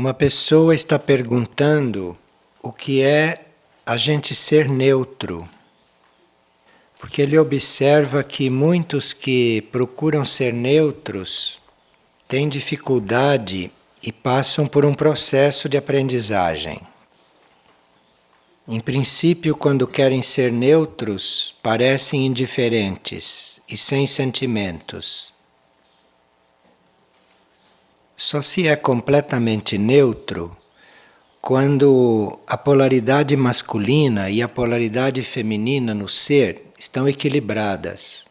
Uma pessoa está perguntando o que é a gente ser neutro, porque ele observa que muitos que procuram ser neutros têm dificuldade e passam por um processo de aprendizagem. Em princípio, quando querem ser neutros, parecem indiferentes e sem sentimentos. Só se é completamente neutro quando a polaridade masculina e a polaridade feminina no ser estão equilibradas.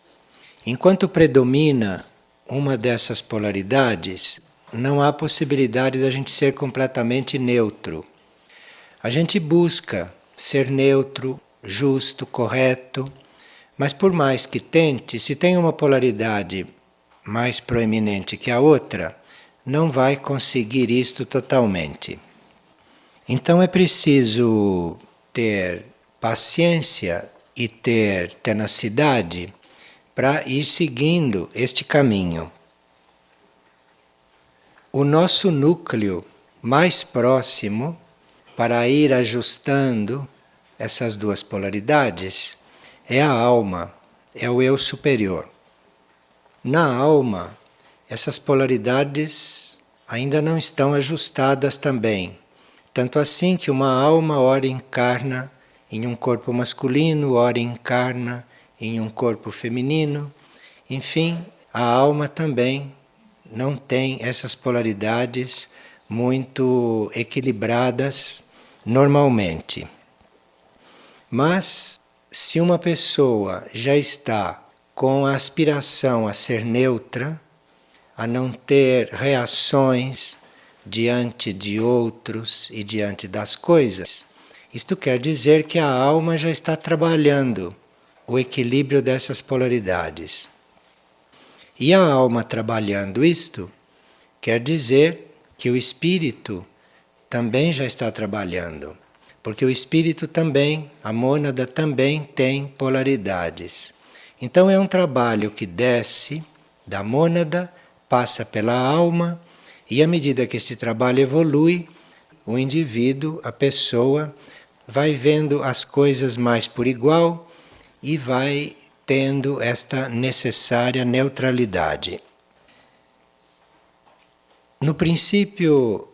Enquanto predomina uma dessas polaridades, não há possibilidade da gente ser completamente neutro. A gente busca ser neutro, justo, correto, mas por mais que tente, se tem uma polaridade mais proeminente que a outra, não vai conseguir isto totalmente. Então é preciso ter paciência e ter tenacidade para ir seguindo este caminho. O nosso núcleo mais próximo para ir ajustando essas duas polaridades é a alma, é o eu superior. Na alma, essas polaridades ainda não estão ajustadas também. Tanto assim que uma alma ora encarna em um corpo masculino, ora encarna em um corpo feminino. Enfim, a alma também não tem essas polaridades muito equilibradas normalmente. Mas se uma pessoa já está com a aspiração a ser neutra, a não ter reações diante de outros e diante das coisas, isto quer dizer que a alma já está trabalhando o equilíbrio dessas polaridades. E a alma trabalhando isto, quer dizer que o espírito também já está trabalhando. Porque o espírito também, a mônada também tem polaridades. Então é um trabalho que desce da mônada, passa pela alma, e à medida que esse trabalho evolui, o indivíduo, a pessoa, vai vendo as coisas mais por igual e vai tendo esta necessária neutralidade. No princípio,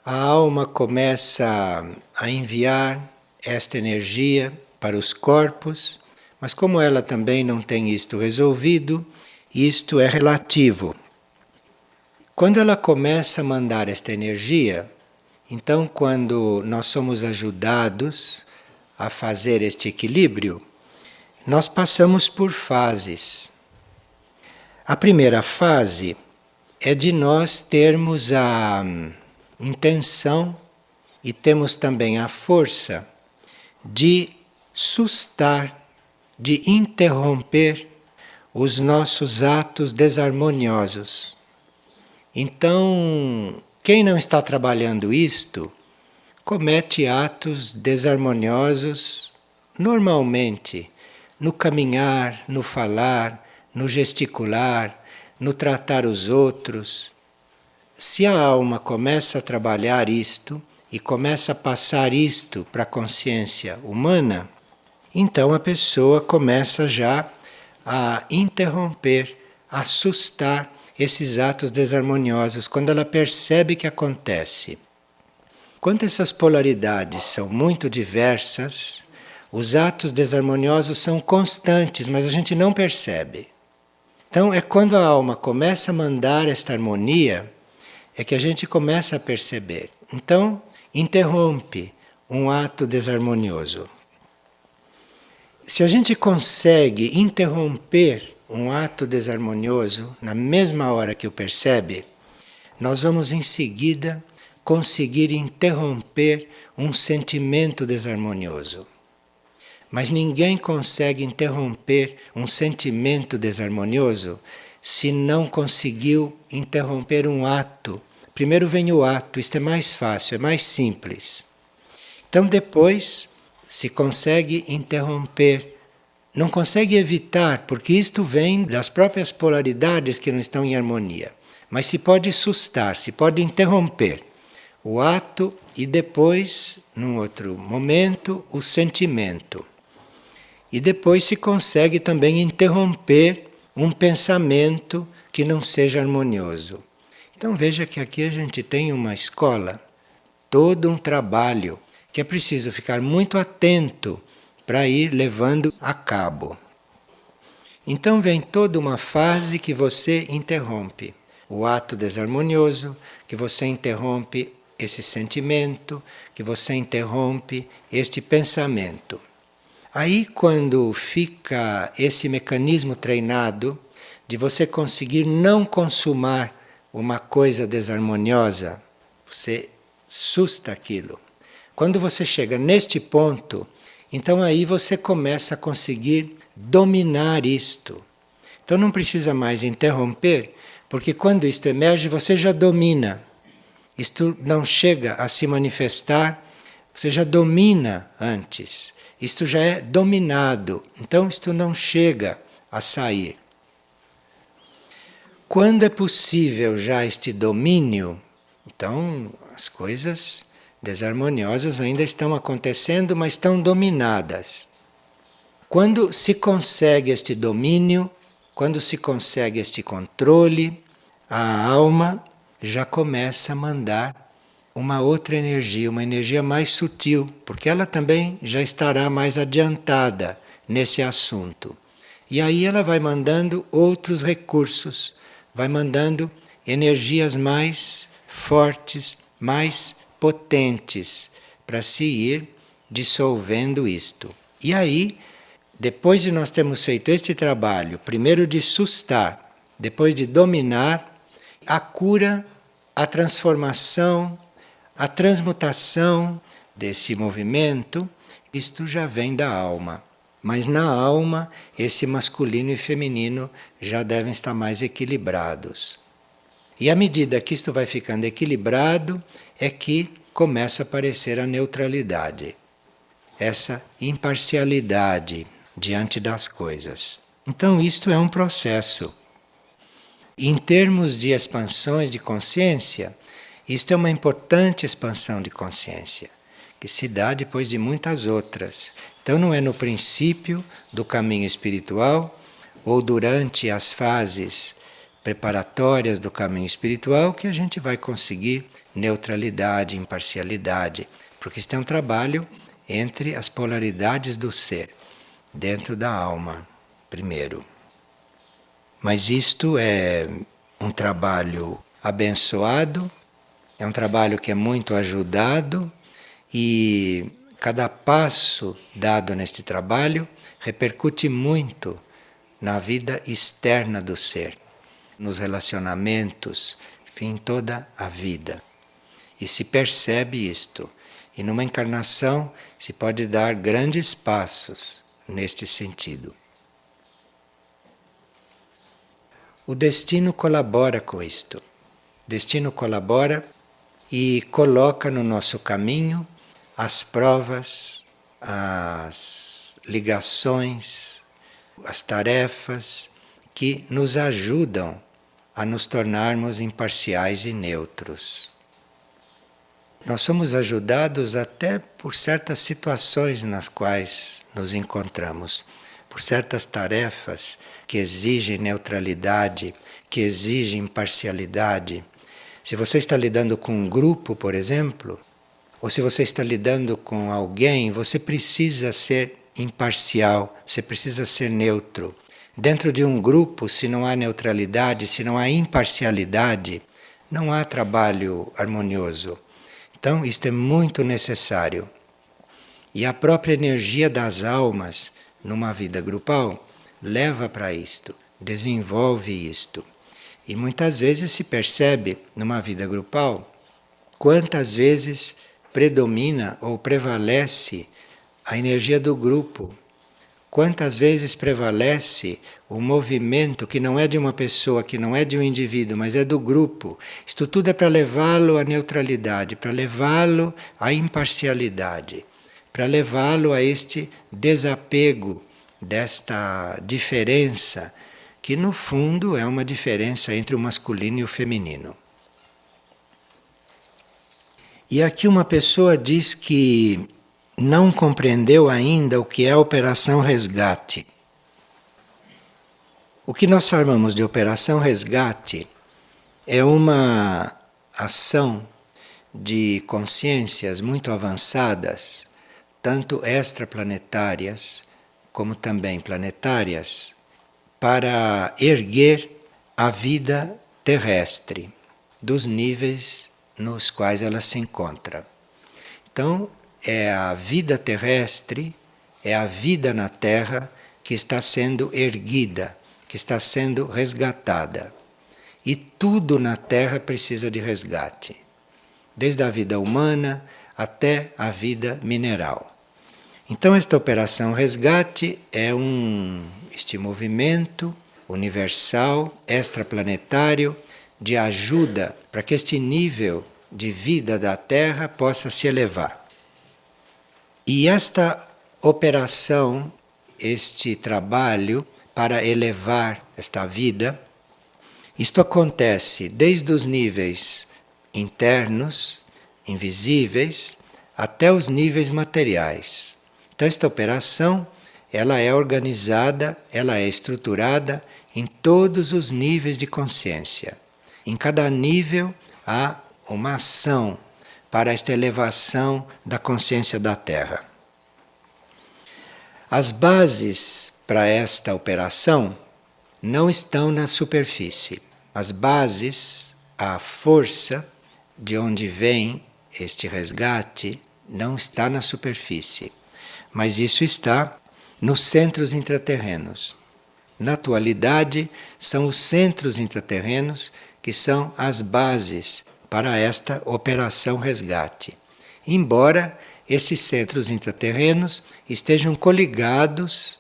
a alma começa a enviar esta energia para os corpos, mas como ela também não tem isto resolvido, isto é relativo. Quando ela começa a mandar esta energia, então quando nós somos ajudados a fazer este equilíbrio, nós passamos por fases. A primeira fase é de nós termos a intenção e temos também a força de sustar, de interromper os nossos atos desarmoniosos. Então, quem não está trabalhando isto, comete atos desarmoniosos normalmente, no caminhar, no falar, no gesticular, no tratar os outros. Se a alma começa a trabalhar isto e começa a passar isto para a consciência humana, então a pessoa começa já a interromper, a assustar esses atos desarmoniosos, quando ela percebe que acontece. Quando essas polaridades são muito diversas, os atos desarmoniosos são constantes, mas a gente não percebe. Então é quando a alma começa a mandar esta harmonia, é que a gente começa a perceber. Então, interrompe um ato desarmonioso. Se a gente consegue interromper um ato desarmonioso na mesma hora que o percebe, nós vamos em seguida conseguir interromper um sentimento desarmonioso. Mas ninguém consegue interromper um sentimento desarmonioso se não conseguiu interromper um ato. Primeiro vem o ato, isto é mais fácil, é mais simples. Então depois se consegue interromper. Não consegue evitar, porque isto vem das próprias polaridades que não estão em harmonia. Mas se pode sustar, se pode interromper o ato e depois, num outro momento, o sentimento. E depois se consegue também interromper um pensamento que não seja harmonioso. Então veja que aqui a gente tem uma escola, todo um trabalho que é preciso ficar muito atento para ir levando a cabo. Então vem toda uma fase que você interrompe o ato desarmonioso, que você interrompe esse sentimento, que você interrompe este pensamento. Aí, quando fica esse mecanismo treinado de você conseguir não consumar uma coisa desarmoniosa, você susta aquilo. Quando você chega neste ponto, então aí você começa a conseguir dominar isto. Então não precisa mais interromper, porque quando isto emerge, você já domina. Isto não chega a se manifestar, você já domina antes. Isto já é dominado, então isto não chega a sair. Quando é possível já este domínio, então as coisas desarmoniosas ainda estão acontecendo, mas estão dominadas. Quando se consegue este domínio, quando se consegue este controle, a alma já começa a mandar uma outra energia, uma energia mais sutil, porque ela também já estará mais adiantada nesse assunto. E aí ela vai mandando outros recursos, vai mandando energias mais fortes, mais potentes, para se ir dissolvendo isto. E aí, depois de nós termos feito este trabalho, primeiro de sustar, depois de dominar, a cura, a transformação, a transmutação desse movimento, isto já vem da alma. Mas na alma, esse masculino e feminino já devem estar mais equilibrados. E à medida que isto vai ficando equilibrado, é que começa a aparecer a neutralidade, essa imparcialidade diante das coisas. Então, isto é um processo. Em termos de expansões de consciência, isto é uma importante expansão de consciência, que se dá depois de muitas outras. Então não é no princípio do caminho espiritual ou durante as fases preparatórias do caminho espiritual que a gente vai conseguir neutralidade, imparcialidade, porque isto é um trabalho entre as polaridades do ser, dentro da alma, primeiro. Mas isto é um trabalho abençoado, é um trabalho que é muito ajudado e cada passo dado neste trabalho repercute muito na vida externa do ser, nos relacionamentos, enfim, toda a vida. E se percebe isto. E numa encarnação se pode dar grandes passos neste sentido. O destino colabora com isto. O destino colabora e coloca no nosso caminho as provas, as ligações, as tarefas que nos ajudam a nos tornarmos imparciais e neutros. Nós somos ajudados até por certas situações nas quais nos encontramos, por certas tarefas que exigem neutralidade, que exigem imparcialidade. Se você está lidando com um grupo, por exemplo, ou se você está lidando com alguém, você precisa ser imparcial, você precisa ser neutro. Dentro de um grupo, se não há neutralidade, se não há imparcialidade, não há trabalho harmonioso. Então, isto é muito necessário. E a própria energia das almas numa vida grupal leva para isto, desenvolve isto. E muitas vezes se percebe numa vida grupal quantas vezes predomina ou prevalece a energia do grupo. Quantas vezes prevalece o movimento que não é de uma pessoa, que não é de um indivíduo, mas é do grupo. Isto tudo é para levá-lo à neutralidade, para levá-lo à imparcialidade, para levá-lo a este desapego desta diferença, que no fundo é uma diferença entre o masculino e o feminino. E aqui uma pessoa diz que não compreendeu ainda o que é a Operação Resgate. O que nós chamamos de Operação Resgate é uma ação de consciências muito avançadas, tanto extraplanetárias como também planetárias, para erguer a vida terrestre dos níveis nos quais ela se encontra. Então, é a vida terrestre, é a vida na Terra que está sendo erguida, que está sendo resgatada. E tudo na Terra precisa de resgate, desde a vida humana até a vida mineral. Então, esta operação resgate é este movimento universal, extraplanetário, de ajuda para que este nível de vida da Terra possa se elevar. E esta operação, este trabalho para elevar esta vida, isto acontece desde os níveis internos, invisíveis, até os níveis materiais. Então esta operação, ela é organizada, ela é estruturada em todos os níveis de consciência. Em cada nível há uma ação para esta elevação da consciência da Terra. As bases para esta operação não estão na superfície. As bases, a força de onde vem este resgate, não está na superfície, mas isso está nos centros intraterrenos. Na atualidade, são os centros intraterrenos que são as bases para esta operação resgate. Embora esses centros intraterrenos estejam coligados,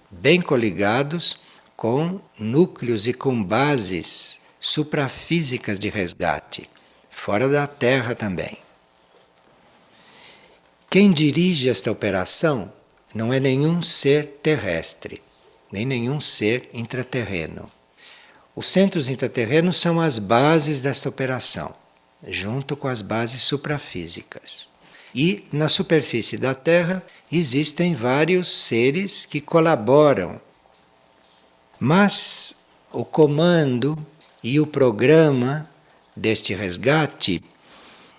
bem coligados, com núcleos e com bases suprafísicas de resgate, fora da Terra também. Quem dirige esta operação não é nenhum ser terrestre, nem nenhum ser intraterreno. Os centros intraterrenos são as bases desta operação, junto com as bases suprafísicas. E na superfície da Terra existem vários seres que colaboram. Mas o comando e o programa deste resgate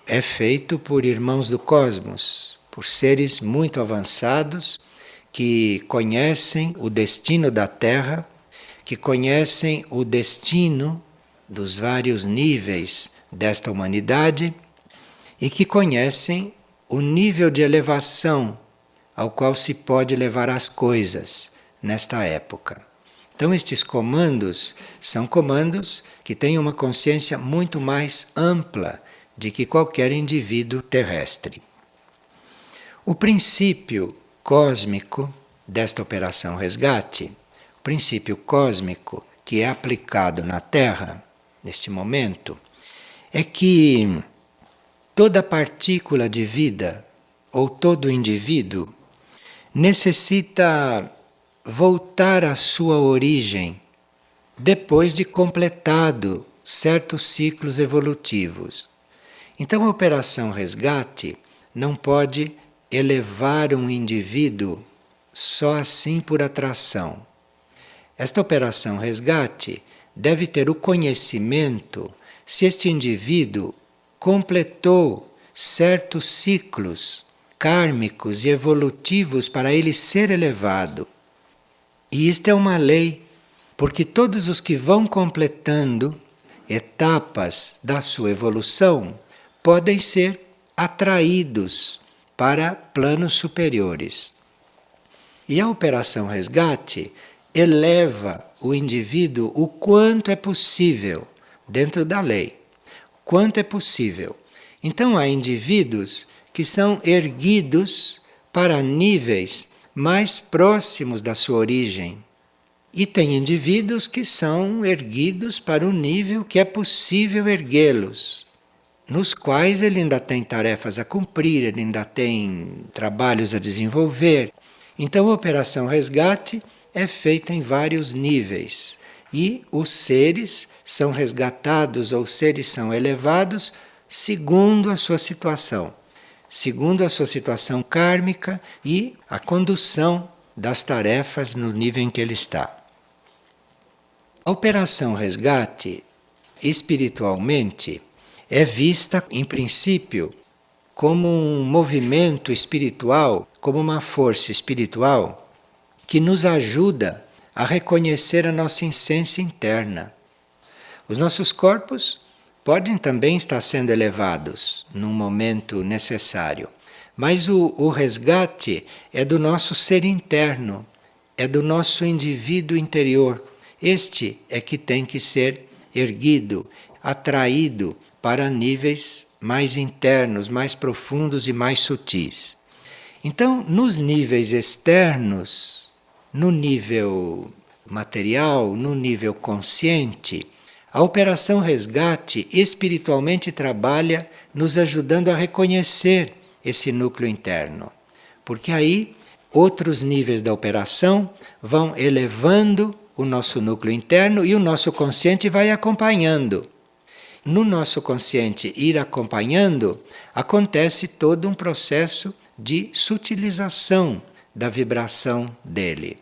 é feito por irmãos do cosmos, por seres muito avançados que conhecem o destino da Terra, que conhecem o destino dos vários níveis desta humanidade e que conhecem o nível de elevação ao qual se pode levar as coisas nesta época. Então, estes comandos são comandos que têm uma consciência muito mais ampla de que qualquer indivíduo terrestre. O princípio cósmico desta operação resgate, o princípio cósmico que é aplicado na Terra, neste momento, é que toda partícula de vida ou todo indivíduo necessita voltar à sua origem depois de completado certos ciclos evolutivos. Então a operação resgate não pode elevar um indivíduo só assim por atração. Esta operação resgate deve ter o conhecimento se este indivíduo completou certos ciclos kármicos e evolutivos para ele ser elevado. E isto é uma lei, porque todos os que vão completando etapas da sua evolução podem ser atraídos para planos superiores. E a operação resgate eleva o indivíduo o quanto é possível, dentro da lei. Quanto é possível. Então há indivíduos que são erguidos para níveis mais próximos da sua origem. E tem indivíduos que são erguidos para o nível que é possível erguê-los, nos quais ele ainda tem tarefas a cumprir, ele ainda tem trabalhos a desenvolver. Então a operação resgate é feita em vários níveis e os seres são resgatados ou os seres são elevados segundo a sua situação, segundo a sua situação kármica e a condução das tarefas no nível em que ele está. A operação resgate, espiritualmente, é vista, em princípio, como um movimento espiritual, como uma força espiritual que nos ajuda a reconhecer a nossa essência interna. Os nossos corpos podem também estar sendo elevados num momento necessário, mas o resgate é do nosso ser interno, é do nosso indivíduo interior. Este é que tem que ser erguido, atraído para níveis mais internos, mais profundos e mais sutis. Então, nos níveis externos, no nível material, no nível consciente, a operação resgate espiritualmente trabalha nos ajudando a reconhecer esse núcleo interno. Porque aí outros níveis da operação vão elevando o nosso núcleo interno e o nosso consciente vai acompanhando. No nosso consciente ir acompanhando, acontece todo um processo de sutilização da vibração dele.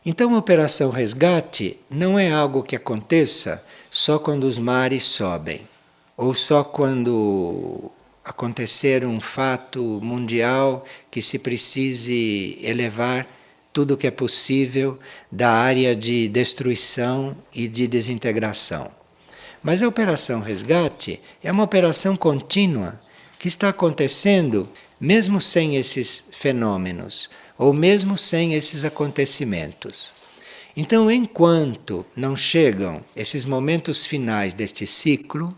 Então, a operação resgate não é algo que aconteça só quando os mares sobem, ou só quando acontecer um fato mundial que se precise elevar tudo o que é possível da área de destruição e de desintegração. Mas a operação resgate é uma operação contínua que está acontecendo mesmo sem esses fenômenos, ou mesmo sem esses acontecimentos. Então, enquanto não chegam esses momentos finais deste ciclo,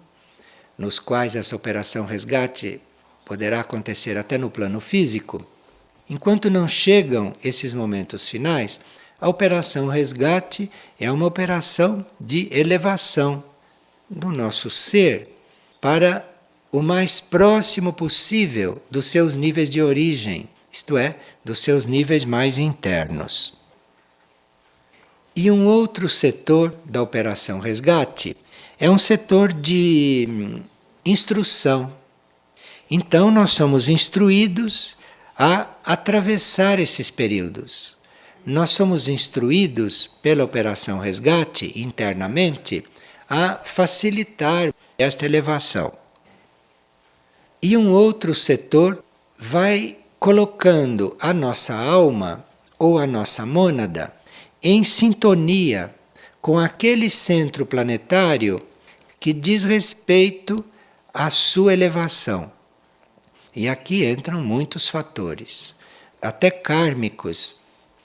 nos quais essa operação resgate poderá acontecer até no plano físico, enquanto não chegam esses momentos finais, a operação resgate é uma operação de elevação do nosso ser para o mais próximo possível dos seus níveis de origem, isto é, dos seus níveis mais internos. E um outro setor da operação resgate é um setor de instrução. Então, nós somos instruídos a atravessar esses períodos. Nós somos instruídos pela operação resgate internamente a facilitar esta elevação. E um outro setor vai colocando a nossa alma ou a nossa mônada em sintonia com aquele centro planetário que diz respeito à sua elevação. E aqui entram muitos fatores, até kármicos,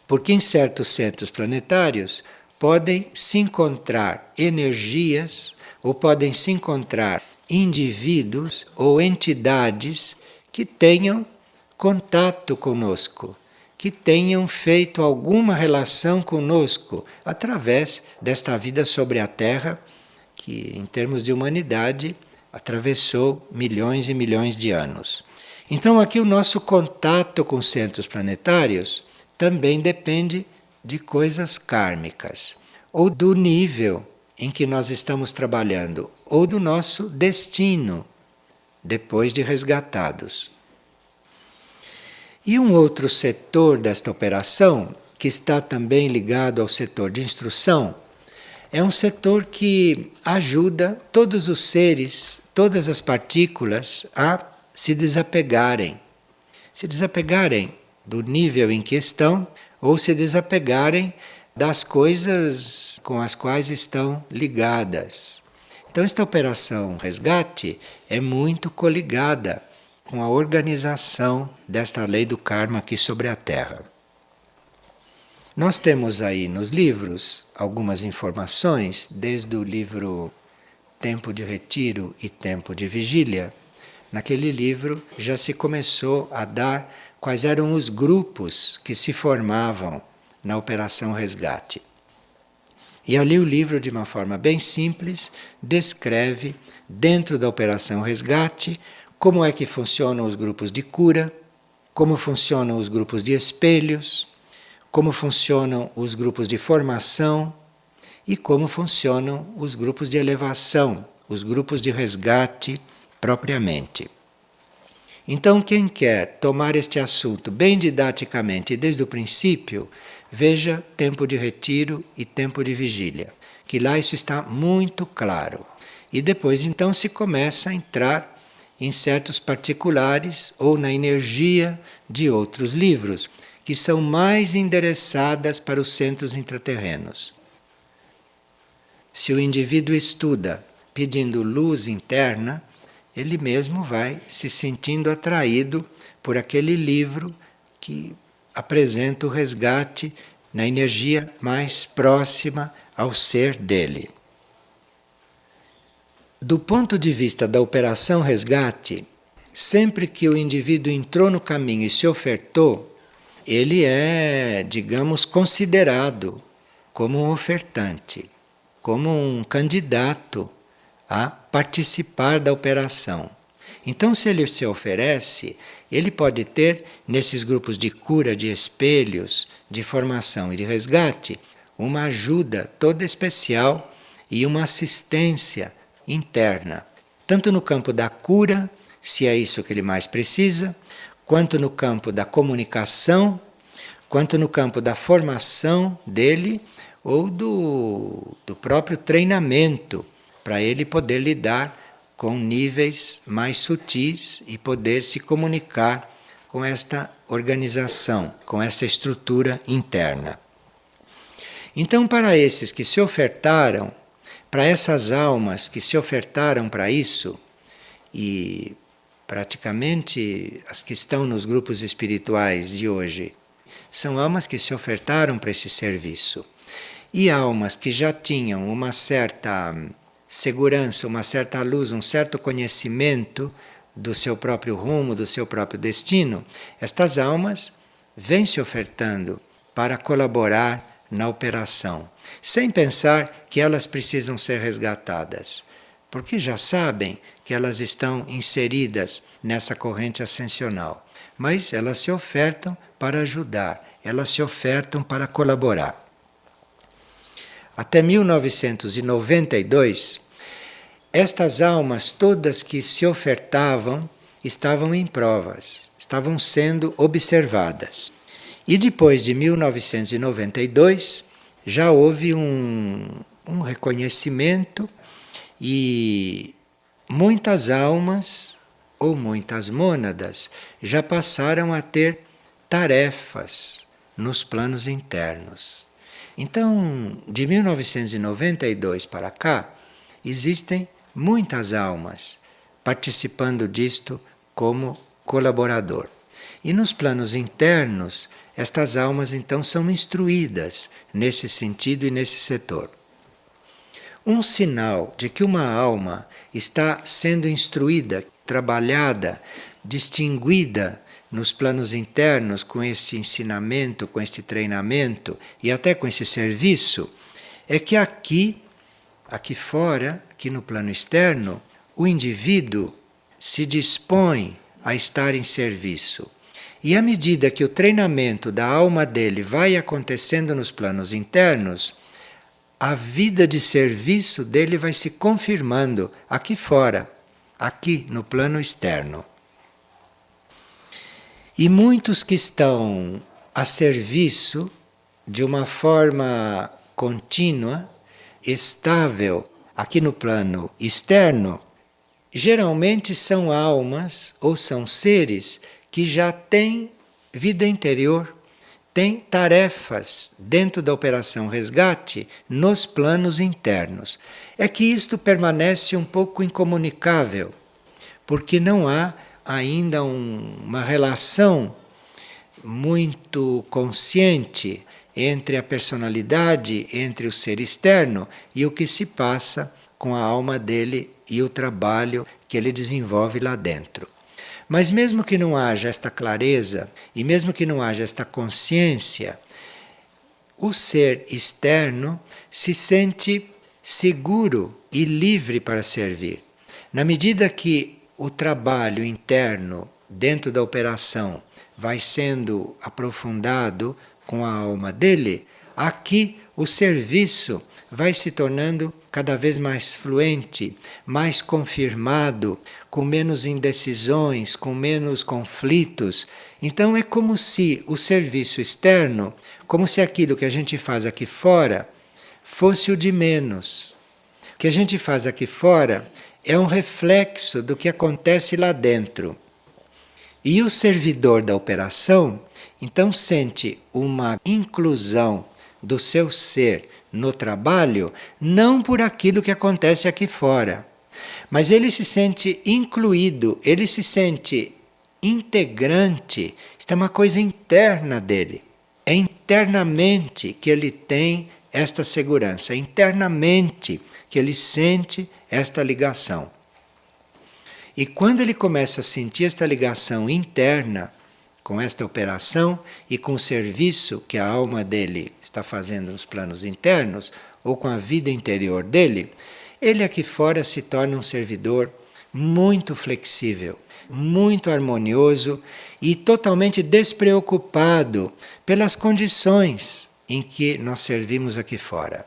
porque em certos centros planetários podem se encontrar energias ou podem se encontrar indivíduos ou entidades que tenham contato conosco, que tenham feito alguma relação conosco através desta vida sobre a Terra, que em termos de humanidade atravessou milhões e milhões de anos. Então aqui o nosso contato com centros planetários também depende de coisas kármicas, ou do nível em que nós estamos trabalhando, ou do nosso destino, depois de resgatados. E um outro setor desta operação, que está também ligado ao setor de instrução, é um setor que ajuda todos os seres, todas as partículas a se desapegarem. Se desapegarem do nível em que estão, ou se desapegarem das coisas com as quais estão ligadas. Então, esta operação resgate é muito coligada com a organização desta lei do karma aqui sobre a Terra. Nós temos aí nos livros algumas informações, desde o livro Tempo de Retiro e Tempo de Vigília. Naquele livro já se começou a dar quais eram os grupos que se formavam na Operação Resgate. E ali o livro, de uma forma bem simples, descreve, dentro da Operação Resgate, como é que funcionam os grupos de cura, como funcionam os grupos de espelhos, como funcionam os grupos de formação e como funcionam os grupos de elevação, os grupos de resgate propriamente. Então, quem quer tomar este assunto bem didaticamente desde o princípio, veja Tempo de Retiro e Tempo de Vigília, que lá isso está muito claro. E depois então se começa a entrar em certos particulares ou na energia de outros livros, que são mais endereçadas para os centros intraterrenos. Se o indivíduo estuda pedindo luz interna, ele mesmo vai se sentindo atraído por aquele livro que apresenta o resgate na energia mais próxima ao ser dele. Do ponto de vista da operação resgate, sempre que o indivíduo entrou no caminho e se ofertou, ele é, digamos, considerado como um ofertante, como um candidato a participar da operação. Então, se ele se oferece, ele pode ter, nesses grupos de cura, de espelhos, de formação e de resgate, uma ajuda toda especial e uma assistência interna, tanto no campo da cura, se é isso que ele mais precisa, quanto no campo da comunicação, quanto no campo da formação dele ou do próprio treinamento, para ele poder lidar com níveis mais sutis e poder se comunicar com esta organização, com essa estrutura interna. Então, para esses que se ofertaram, para essas almas que se ofertaram para isso, e praticamente as que estão nos grupos espirituais de hoje, são almas que se ofertaram para esse serviço. E almas que já tinham uma certa segurança, uma certa luz, um certo conhecimento do seu próprio rumo, do seu próprio destino, estas almas vêm se ofertando para colaborar na operação, sem pensar que elas precisam ser resgatadas, porque já sabem que elas estão inseridas nessa corrente ascensional, mas elas se ofertam para ajudar, elas se ofertam para colaborar. Até 1992, estas almas todas que se ofertavam estavam em provas, estavam sendo observadas. E depois de 1992, já houve um reconhecimento e muitas almas ou muitas mônadas já passaram a ter tarefas nos planos internos. Então, de 1992 para cá, existem muitas almas participando disto como colaborador. E nos planos internos, estas almas então são instruídas nesse sentido e nesse setor. Um sinal de que uma alma está sendo instruída, trabalhada, distinguida nos planos internos com esse ensinamento, com esse treinamento e até com esse serviço, é que aqui fora, aqui no plano externo, o indivíduo se dispõe a estar em serviço. E à medida que o treinamento da alma dele vai acontecendo nos planos internos, a vida de serviço dele vai se confirmando aqui fora, aqui no plano externo. E muitos que estão a serviço de uma forma contínua, estável, aqui no plano externo, geralmente são almas ou são seres que já têm vida interior, têm tarefas dentro da operação resgate nos planos internos. É que isto permanece um pouco incomunicável, porque não há ainda uma relação muito consciente entre a personalidade, entre o ser externo e o que se passa com a alma dele e o trabalho que ele desenvolve lá dentro. Mas mesmo que não haja esta clareza e mesmo que não haja esta consciência, o ser externo se sente seguro e livre para servir. Na medida que o trabalho interno dentro da operação vai sendo aprofundado com a alma dele, aqui o serviço vai se tornando cada vez mais fluente, mais confirmado, com menos indecisões, com menos conflitos. Então é como se o serviço externo, como se aquilo que a gente faz aqui fora, fosse o de menos. O que a gente faz aqui fora é um reflexo do que acontece lá dentro. E o servidor da operação, então, sente uma inclusão do seu ser no trabalho, não por aquilo que acontece aqui fora, mas ele se sente incluído, ele se sente integrante. Isto é uma coisa interna dele. É internamente que ele tem esta segurança, é internamente que ele sente esta ligação. E quando ele começa a sentir esta ligação interna com esta operação e com o serviço que a alma dele está fazendo nos planos internos, ou com a vida interior dele, ele aqui fora se torna um servidor muito flexível, muito harmonioso e totalmente despreocupado pelas condições em que nós servimos aqui fora.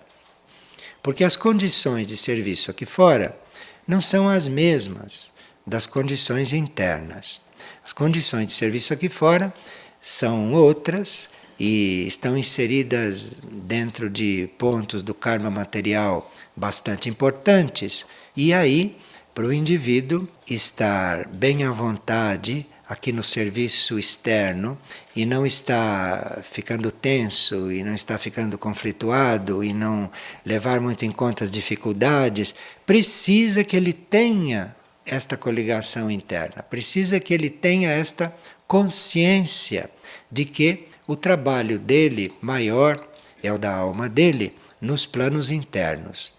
Porque as condições de serviço aqui fora não são as mesmas das condições internas. As condições de serviço aqui fora são outras e estão inseridas dentro de pontos do karma material bastante importantes. E aí, para o indivíduo estar bem à vontade aqui no serviço externo e não estar ficando tenso e não estar ficando conflituado e não levar muito em conta as dificuldades, precisa que ele tenha esta coligação interna, precisa que ele tenha esta consciência de que o trabalho dele maior é o da alma dele nos planos internos.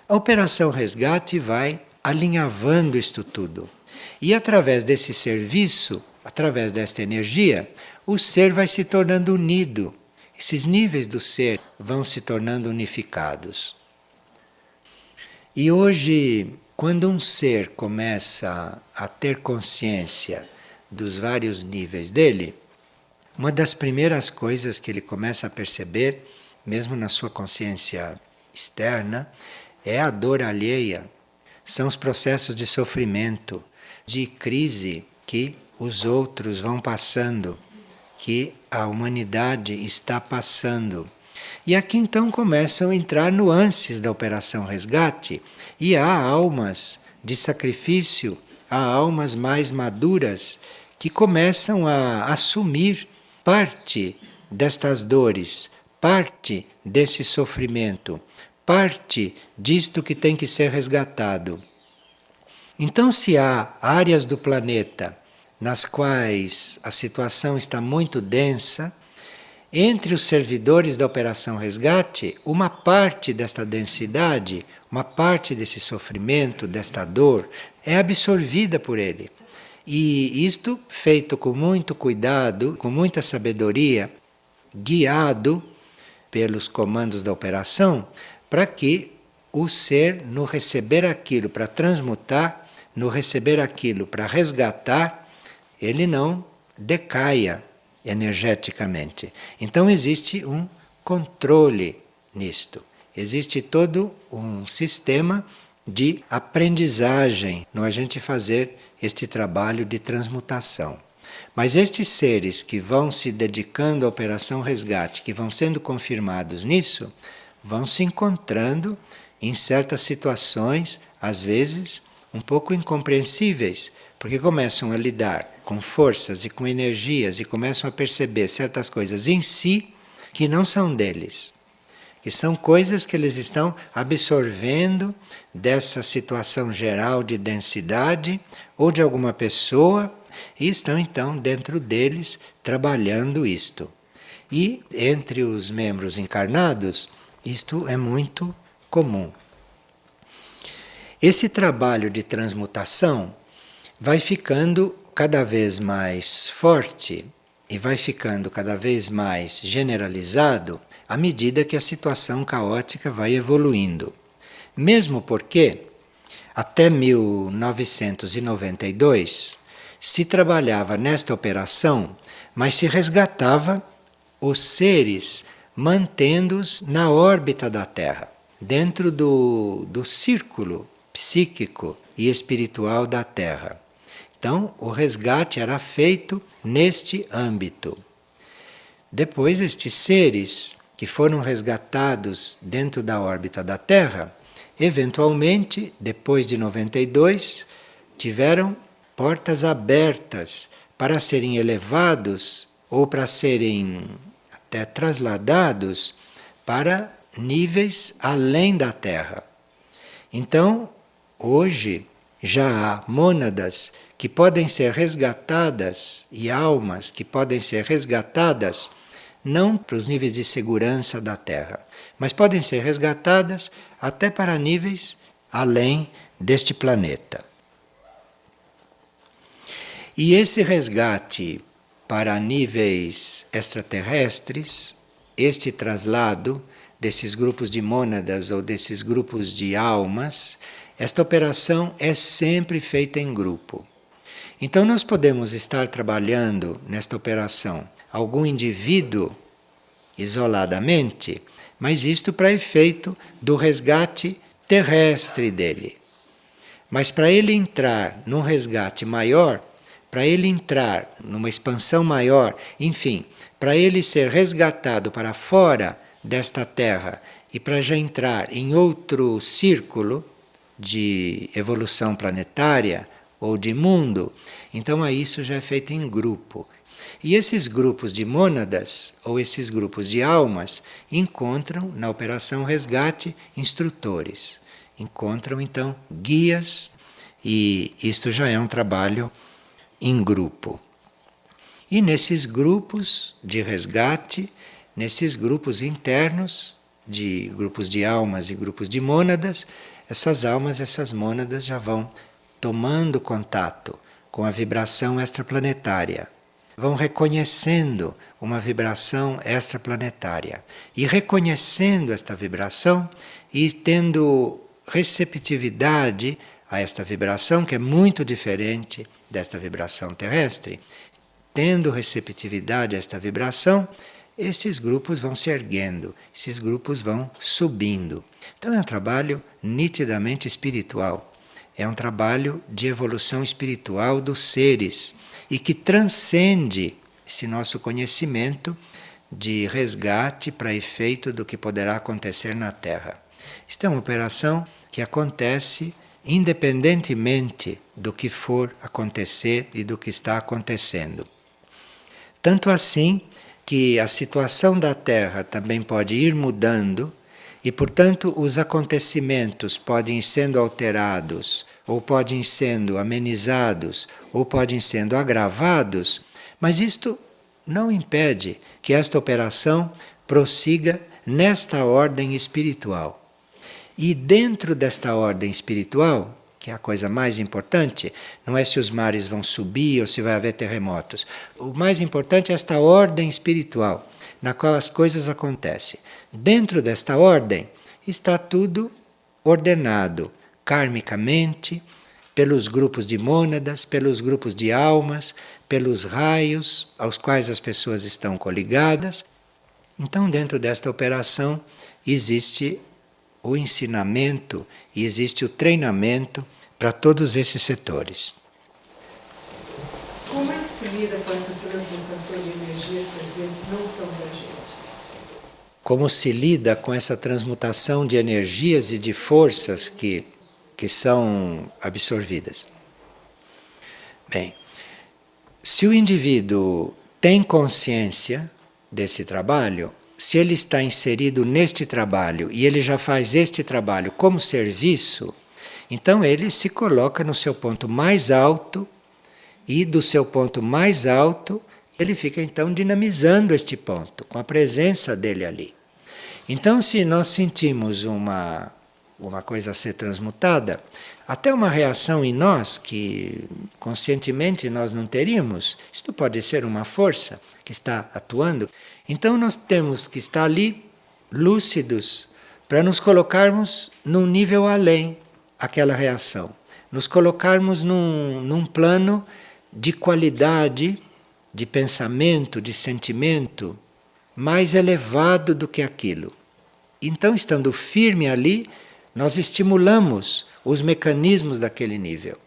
A Operação Resgate vai alinhavando isto tudo. E através desse serviço, através desta energia, o ser vai se tornando unido. Esses níveis do ser vão se tornando unificados. E hoje, quando um ser começa a ter consciência dos vários níveis dele, uma das primeiras coisas que ele começa a perceber, mesmo na sua consciência externa, é a dor alheia. São os processos de sofrimento, de crise que os outros vão passando, que a humanidade está passando. E aqui então começam a entrar nuances da Operação Resgate, e há almas de sacrifício, há almas mais maduras que começam a assumir parte destas dores, parte desse sofrimento, parte disto que tem que ser resgatado. Então, se há áreas do planeta nas quais a situação está muito densa, entre os servidores da Operação Resgate, uma parte desta densidade, uma parte desse sofrimento, desta dor, é absorvida por ele. E isto feito com muito cuidado, com muita sabedoria, guiado pelos comandos da operação, para que o ser, no receber aquilo para transmutar, no receber aquilo para resgatar, ele não decaia energeticamente. Então existe um controle nisto. Existe todo um sistema de aprendizagem no a gente fazer este trabalho de transmutação. Mas estes seres que vão se dedicando à Operação Resgate, que vão sendo confirmados nisso, vão se encontrando em certas situações, às vezes um pouco incompreensíveis, porque começam a lidar com forças e com energias e começam a perceber certas coisas em si que não são deles, que são coisas que eles estão absorvendo dessa situação geral de densidade ou de alguma pessoa e estão então dentro deles trabalhando isto. E entre os membros encarnados, isto é muito comum. Esse trabalho de transmutação vai ficando cada vez mais forte e vai ficando cada vez mais generalizado à medida que a situação caótica vai evoluindo. Mesmo porque, até 1992, se trabalhava nesta operação, mas se resgatava os seres mantendo-os na órbita da Terra, dentro do círculo psíquico e espiritual da Terra. Então, o resgate era feito neste âmbito. Depois, estes seres que foram resgatados dentro da órbita da Terra, eventualmente, depois de 92, tiveram portas abertas para serem elevados ou para serem até trasladados para níveis além da Terra. Então, hoje já há mônadas que podem ser resgatadas e almas que podem ser resgatadas não para os níveis de segurança da Terra, mas podem ser resgatadas até para níveis além deste planeta. E esse resgate para níveis extraterrestres, este traslado desses grupos de mônadas ou desses grupos de almas, esta operação é sempre feita em grupo. Então nós podemos estar trabalhando nesta operação algum indivíduo isoladamente, mas isto para efeito do resgate terrestre dele. Mas para ele entrar num resgate maior, para ele entrar numa expansão maior, enfim, para ele ser resgatado para fora desta Terra e para já entrar em outro círculo de evolução planetária ou de mundo, então a isso já é feito em grupo. E esses grupos de mônadas ou esses grupos de almas encontram na operação resgate instrutores, encontram então guias, e isto já é um trabalho em grupo. E nesses grupos de resgate, nesses grupos internos, de grupos de almas e grupos de mônadas, essas almas, essas mônadas já vão tomando contato com a vibração extraplanetária, vão reconhecendo uma vibração extraplanetária e reconhecendo esta vibração e tendo receptividade a esta vibração, que é muito diferente desta vibração terrestre, tendo receptividade a esta vibração, esses grupos vão se erguendo, esses grupos vão subindo. Então é um trabalho nitidamente espiritual, é um trabalho de evolução espiritual dos seres e que transcende esse nosso conhecimento de resgate para efeito do que poderá acontecer na Terra. Isto é uma operação que acontece independentemente do que for acontecer e do que está acontecendo. Tanto assim que a situação da Terra também pode ir mudando e, portanto, os acontecimentos podem ir sendo alterados, ou podem ir sendo amenizados, ou podem ir sendo agravados, mas isto não impede que esta operação prossiga nesta ordem espiritual. E dentro desta ordem espiritual, que é a coisa mais importante, não é se os mares vão subir ou se vai haver terremotos. O mais importante é esta ordem espiritual, na qual as coisas acontecem. Dentro desta ordem está tudo ordenado, karmicamente, pelos grupos de mônadas, pelos grupos de almas, pelos raios aos quais as pessoas estão coligadas. Então, dentro desta operação, existe o ensinamento e existe o treinamento para todos esses setores. Como é que se lida com essa transmutação de energias que às vezes não são da gente? Como se lida com essa transmutação de energias e de forças que são absorvidas? Bem, se o indivíduo tem consciência desse trabalho, se ele está inserido neste trabalho e ele já faz este trabalho como serviço, então ele se coloca no seu ponto mais alto e do seu ponto mais alto ele fica então dinamizando este ponto, com a presença dele ali. Então, se nós sentimos uma coisa a ser transmutada, até uma reação em nós que conscientemente nós não teríamos, isto pode ser uma força que está atuando. Então nós temos que estar ali lúcidos para nos colocarmos num nível além aquela reação, nos colocarmos num plano de qualidade, de pensamento, de sentimento mais elevado do que aquilo. Então, estando firme ali, nós estimulamos os mecanismos daquele nível.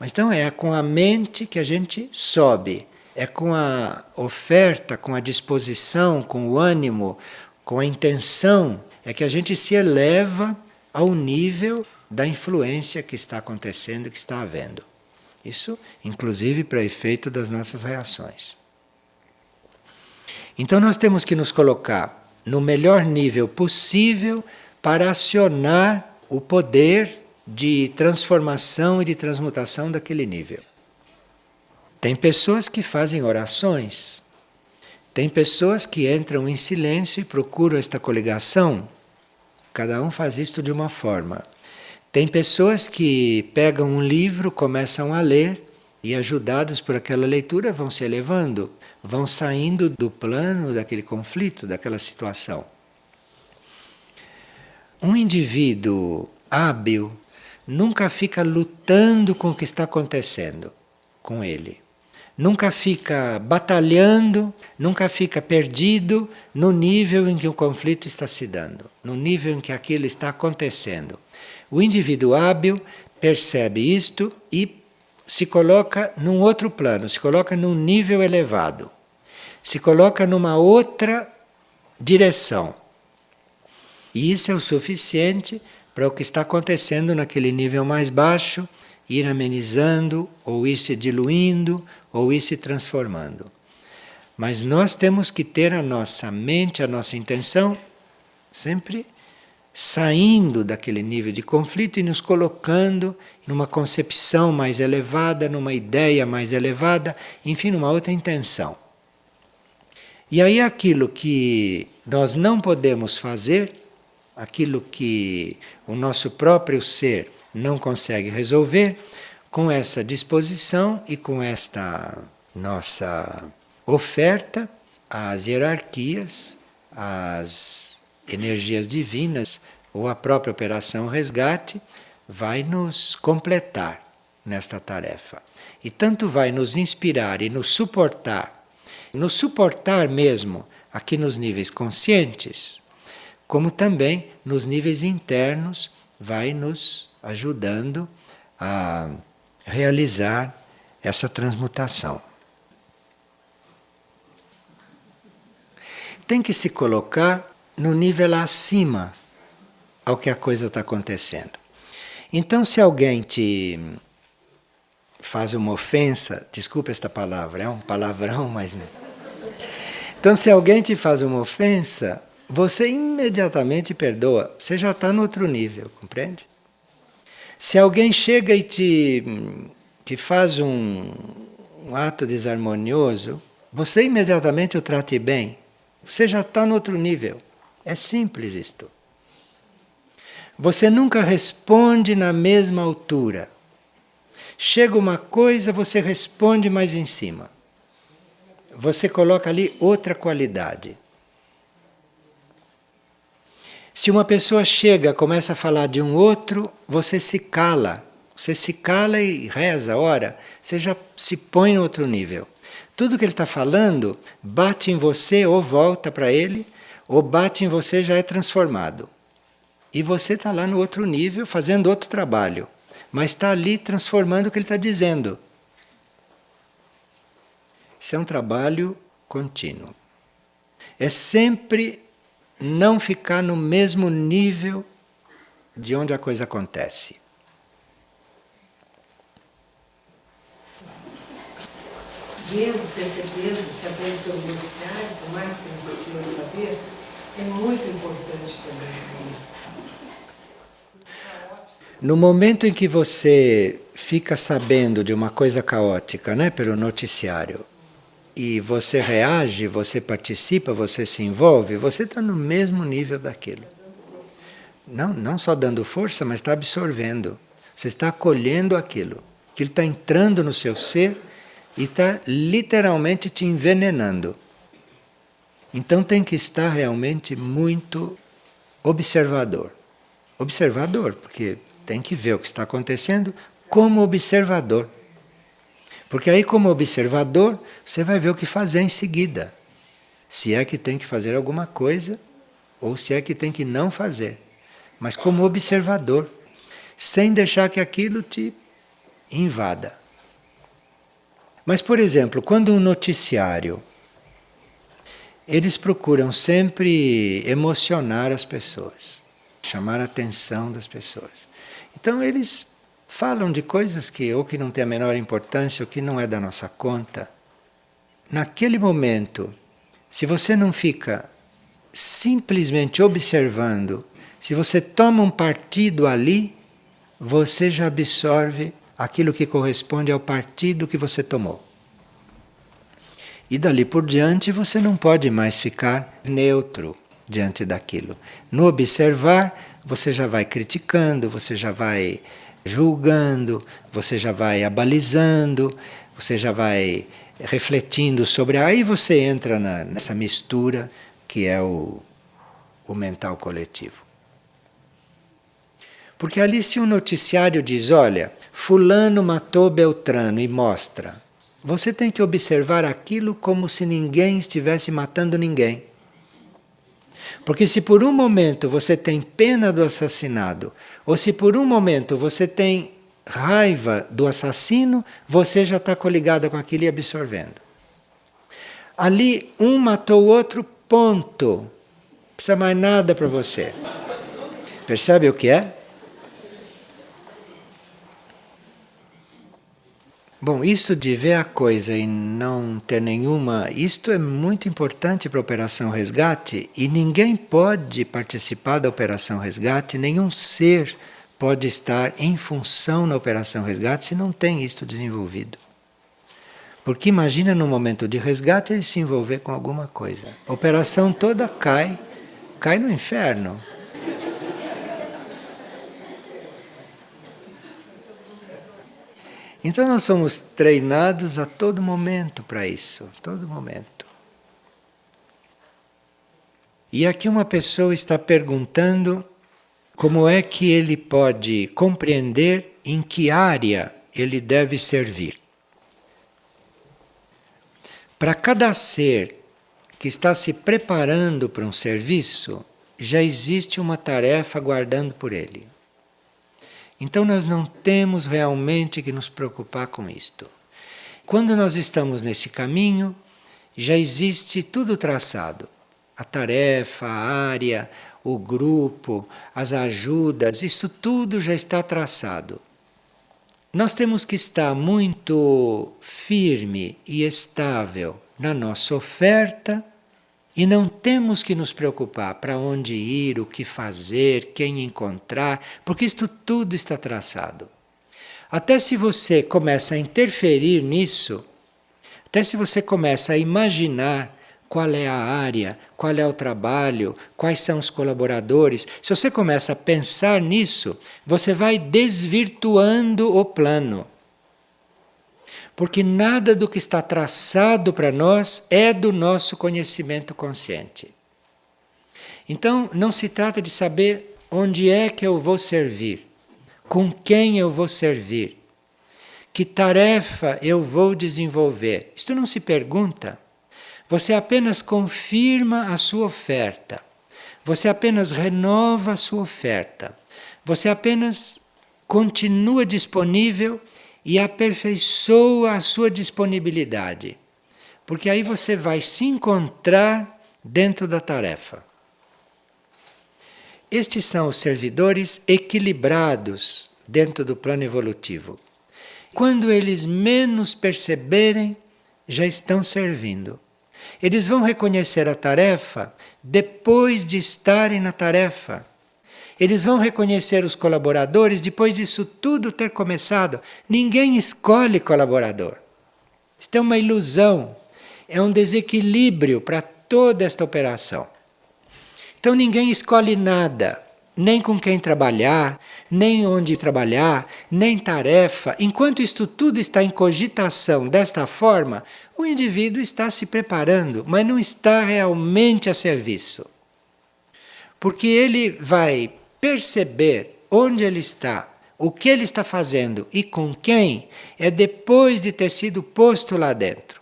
Mas então é com a mente que a gente sobe, é com a oferta, com a disposição, com o ânimo, com a intenção, é que a gente se eleva ao nível da influência que está acontecendo, que está havendo. Isso, inclusive, para efeito das nossas reações. Então nós temos que nos colocar no melhor nível possível para acionar o poder de transformação e de transmutação daquele nível. Tem pessoas que fazem orações, tem pessoas que entram em silêncio e procuram esta coligação. Cada um faz isto de uma forma. Tem pessoas que pegam um livro, começam a ler e, ajudados por aquela leitura, vão se elevando, vão saindo do plano daquele conflito, daquela situação. Um indivíduo hábil nunca fica lutando com o que está acontecendo com ele. Nunca fica batalhando, nunca fica perdido no nível em que o conflito está se dando, no nível em que aquilo está acontecendo. O indivíduo hábil percebe isto e se coloca num outro plano, se coloca num nível elevado, se coloca numa outra direção. E isso é o suficiente para o que está acontecendo naquele nível mais baixo ir amenizando, ou ir se diluindo, ou ir se transformando. Mas nós temos que ter a nossa mente, a nossa intenção, sempre saindo daquele nível de conflito e nos colocando numa concepção mais elevada, numa ideia mais elevada, enfim, numa outra intenção. E aí aquilo que nós não podemos fazer, aquilo que o nosso próprio ser não consegue resolver, com essa disposição e com esta nossa oferta às hierarquias, às energias divinas, ou a própria operação resgate, vai nos completar nesta tarefa. E tanto vai nos inspirar e nos suportar mesmo aqui nos níveis conscientes, como também nos níveis internos, vai nos ajudando a realizar essa transmutação. Tem que se colocar no nível acima ao que a coisa está acontecendo. Então, se alguém te faz uma ofensa, desculpa esta palavra, é um palavrão, mas... Então, se alguém te faz uma ofensa, você imediatamente perdoa, você já está no outro nível, compreende? Se alguém chega e te faz um ato desarmonioso, você imediatamente o trate bem, você já está no outro nível. É simples isto. Você nunca responde na mesma altura. Chega uma coisa, você responde mais em cima. Você coloca ali outra qualidade. Se uma pessoa chega, começa a falar de um outro, você se cala. Você se cala e reza, ora, você já se põe no outro nível. Tudo que ele está falando bate em você ou volta para ele, ou bate em você já é transformado. E você está lá no outro nível fazendo outro trabalho, mas está ali transformando o que ele está dizendo. Isso é um trabalho contínuo. É sempre não ficar no mesmo nível de onde a coisa acontece. Vendo, percebendo, sabendo pelo noticiário, por mais que não se queira saber, é muito importante também. No momento em que você fica sabendo de uma coisa caótica, né, pelo noticiário, e você reage, você participa, você se envolve, você está no mesmo nível daquilo. Não só dando força, mas está absorvendo. Você está acolhendo aquilo. Aquilo está entrando no seu ser e está literalmente te envenenando. Então tem que estar realmente muito observador. Observador, porque tem que ver o que está acontecendo como observador. Porque aí, como observador, você vai ver o que fazer em seguida. Se é que tem que fazer alguma coisa, ou se é que tem que não fazer. Mas como observador, sem deixar que aquilo te invada. Mas, por exemplo, quando um noticiário, eles procuram sempre emocionar as pessoas, chamar a atenção das pessoas. Então eles falam de coisas que ou que não têm a menor importância, ou que não é da nossa conta. Naquele momento, se você não fica simplesmente observando, se você toma um partido ali, você já absorve aquilo que corresponde ao partido que você tomou. E dali por diante você não pode mais ficar neutro diante daquilo. No observar, você já vai criticando, você já vai julgando, você já vai abalizando, você já vai refletindo sobre. Aí você entra nessa mistura que é o mental coletivo. Porque ali, se um noticiário diz: olha, fulano matou Beltrano, e mostra, você tem que observar aquilo como se ninguém estivesse matando ninguém. Porque se por um momento você tem pena do assassinado, ou se por um momento você tem raiva do assassino, você já está coligada com aquilo e absorvendo. Ali, um matou o outro, ponto. Não precisa mais nada para você. Percebe o que é? Bom, isso de ver a coisa e não ter nenhuma... Isto é muito importante para a Operação Resgate, e ninguém pode participar da Operação Resgate, nenhum ser pode estar em função na Operação Resgate se não tem isto desenvolvido. Porque imagina no momento de resgate ele se envolver com alguma coisa. A operação toda cai no inferno. Então nós somos treinados a todo momento para isso, todo momento. E aqui uma pessoa está perguntando como é que ele pode compreender em que área ele deve servir. Para cada ser que está se preparando para um serviço, já existe uma tarefa aguardando por ele. Então nós não temos realmente que nos preocupar com isto. Quando nós estamos nesse caminho, já existe tudo traçado. A tarefa, a área, o grupo, as ajudas, isso tudo já está traçado. Nós temos que estar muito firme e estável na nossa oferta e não temos que nos preocupar para onde ir, o que fazer, quem encontrar, porque isto tudo está traçado. Até se você começa a interferir nisso, até se você começa a imaginar qual é a área, qual é o trabalho, quais são os colaboradores, se você começa a pensar nisso, você vai desvirtuando o plano. Porque nada do que está traçado para nós é do nosso conhecimento consciente. Então, não se trata de saber onde é que eu vou servir, com quem eu vou servir, que tarefa eu vou desenvolver. Isto não se pergunta. Você apenas confirma a sua oferta. Você apenas renova a sua oferta. Você apenas continua disponível e aperfeiçoa a sua disponibilidade. Porque aí você vai se encontrar dentro da tarefa. Estes são os servidores equilibrados dentro do plano evolutivo. Quando eles menos perceberem, já estão servindo. Eles vão reconhecer a tarefa depois de estarem na tarefa. Eles vão reconhecer os colaboradores depois disso tudo ter começado. Ninguém escolhe colaborador. Isto é uma ilusão, é um desequilíbrio para toda esta operação. Então ninguém escolhe nada, nem com quem trabalhar, nem onde trabalhar, nem tarefa. Enquanto isto tudo está em cogitação desta forma, o indivíduo está se preparando, mas não está realmente a serviço. Porque ele vai perceber onde ele está, o que ele está fazendo e com quem, é depois de ter sido posto lá dentro.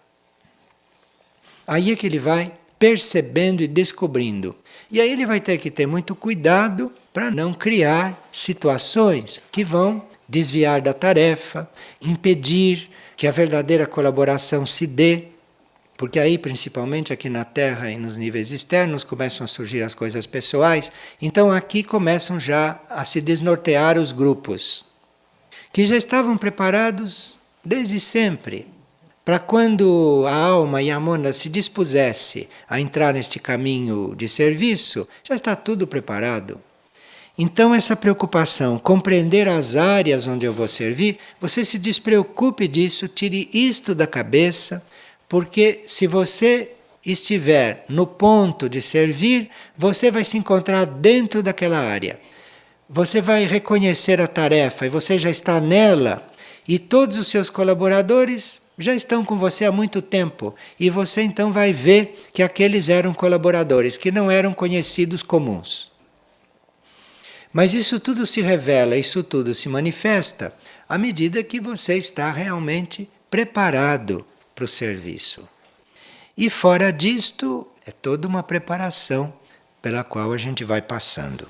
Aí é que ele vai percebendo e descobrindo. E aí ele vai ter que ter muito cuidado para não criar situações que vão desviar da tarefa, impedir que a verdadeira colaboração se dê, porque aí, principalmente aqui na Terra e nos níveis externos, começam a surgir as coisas pessoais. Então aqui começam já a se desnortear os grupos, que já estavam preparados desde sempre, para quando a alma e a mônada se dispusesse a entrar neste caminho de serviço, já está tudo preparado. Então essa preocupação, compreender as áreas onde eu vou servir, você se despreocupe disso, tire isto da cabeça, porque se você estiver no ponto de servir, você vai se encontrar dentro daquela área. Você vai reconhecer a tarefa e você já está nela, e todos os seus colaboradores já estão com você há muito tempo, e você então vai ver que aqueles eram colaboradores, que não eram conhecidos comuns. Mas isso tudo se revela, isso tudo se manifesta à medida que você está realmente preparado para o serviço. E fora disto, é toda uma preparação pela qual a gente vai passando.